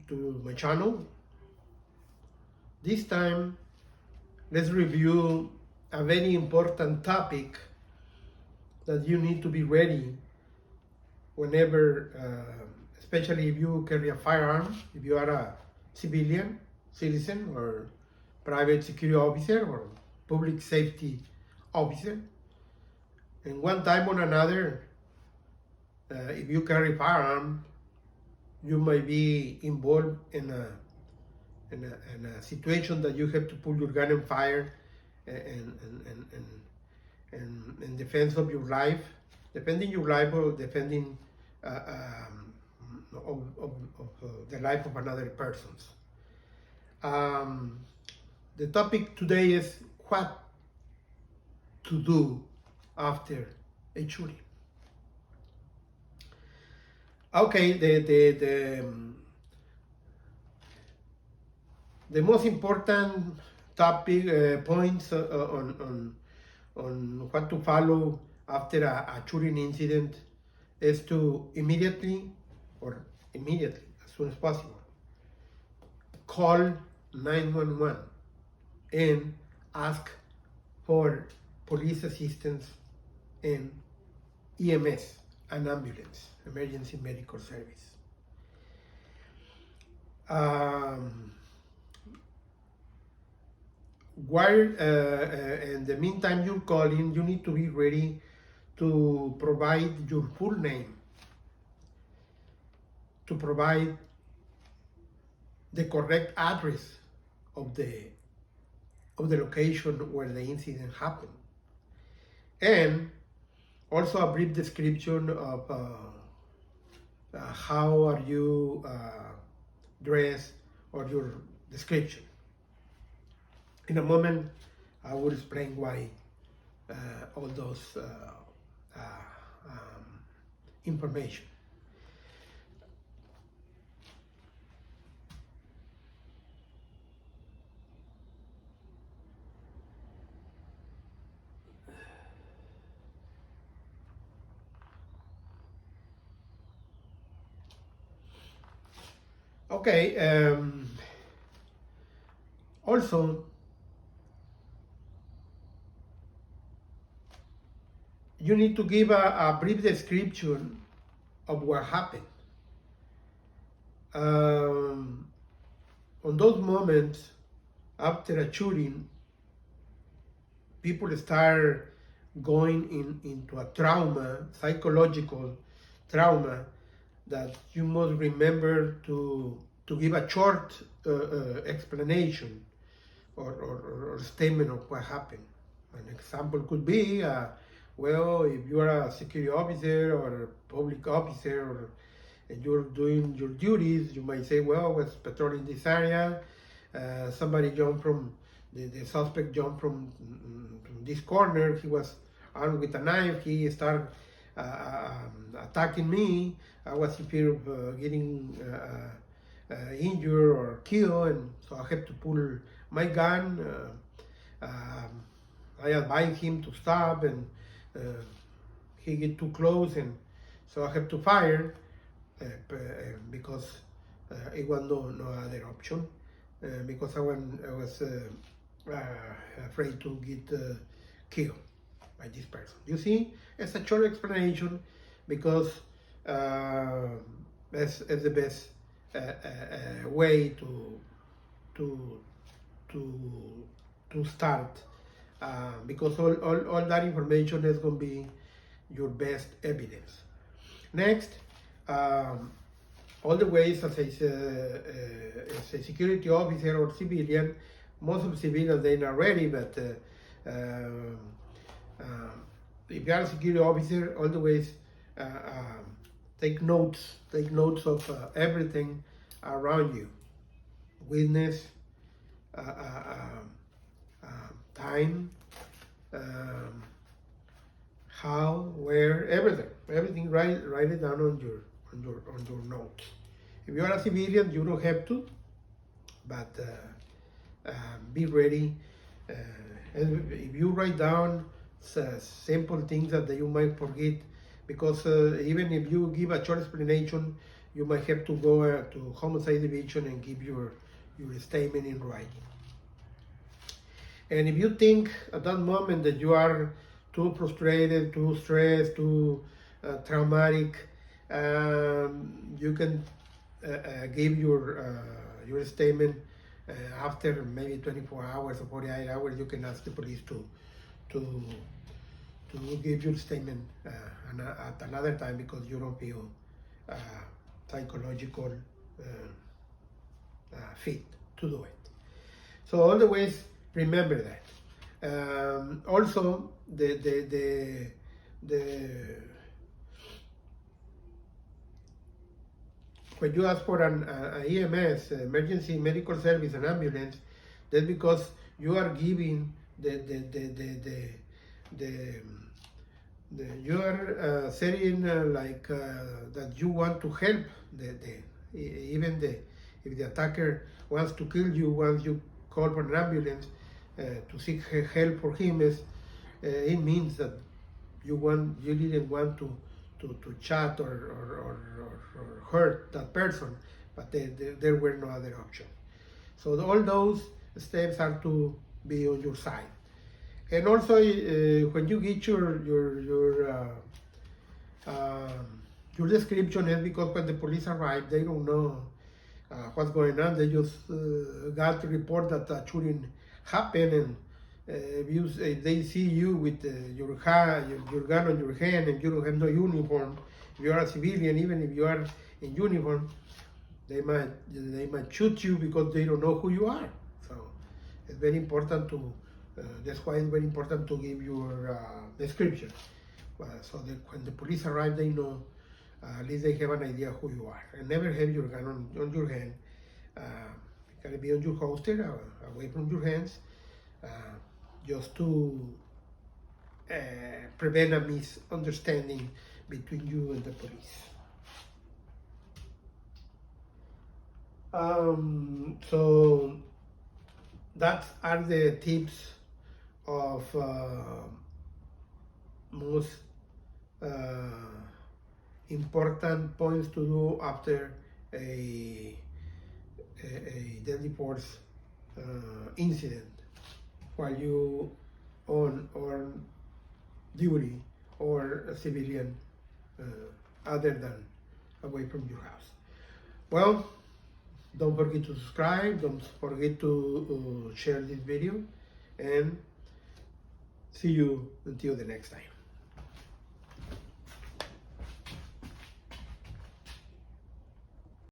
to my channel. This time, let's review a very important topic that you need to be ready whenever, especially if you carry a firearm, if you are a civilian, citizen, or private security officer, or public safety officer. And one time or another, if you carry firearm, you might be involved in a situation that you have to pull your gun and fire and in defense of your life, defending your life or defending the life of another person's. The topic today is what to do after a shooting. Okay, the most important topic points on what to follow after a shooting incident is to immediately, as soon as possible, call 911 and ask for police assistance and EMS, an ambulance, emergency medical service. While in the meantime you're calling, you need to be ready to provide your full name, to provide the correct address of the location where the incident happened, and also a brief description of how are you dressed, or your description. In a moment, I will explain why all those information. Okay, also, you need to give a brief description of what happened. On those moments after a shooting, people start going into a trauma, psychological trauma, that you must remember to give a short explanation or statement of what happened. An example could be, well, if you are a security officer or a public officer, and you're doing your duties, you might say, well, I was patrolling this area, somebody jumped from, the suspect jumped from this corner, he was armed with a knife, he started attacking me, I was in fear of getting injured or killed, and so I had to pull my gun. I advised him to stop, and he get too close, and so I have to fire because it was no other option, because I was afraid to get killed by this person. You see, it's a short explanation because it's the best way to start, because all that information is going to be your best evidence. Next, all the ways as a security officer or civilian, most of civilians they are ready, but if you are a security officer, all the ways take notes of everything around you, witness, time, how, where, everything. Write it down on your notes. If you are a civilian, you don't have to, but be ready. If you write down simple things that you might forget, because even if you give a short explanation, you might have to go to homicide division and give your statement in writing. And if you think at that moment that you are too frustrated, too stressed, too traumatic, you can give your statement after maybe 24 hours or 48 hours. You can ask the police to give your statement at another time because you don't feel psychological fit to do it. So always remember that. Also, when you ask for an EMS, emergency medical service, an ambulance, that's because you are giving you are saying like that you want to help if the attacker wants to kill you, once you call for an ambulance to seek help for him, it means that you didn't want to chat or hurt that person, but there were no other option. So all those steps are to be on your side. And also, when you get your description, is because when the police arrive, they don't know what's going on. They just got to report that a shooting happened, and if they see you with your gun on your hand and you don't have no uniform, if you are a civilian, even if you are in uniform, they might shoot you because they don't know who you are. So it's very important to. That's why it's very important to give your description, so that when the police arrive, they know, at least they have an idea who you are. And never have your gun on your hand. It can be on your holster, away from your hands, just to prevent a misunderstanding between you and the police. So that are the tips of most important points to do after a deadly force incident while you on duty or a civilian other than away from your house. Well, don't forget to subscribe, don't forget to share this video, and see you until the next time.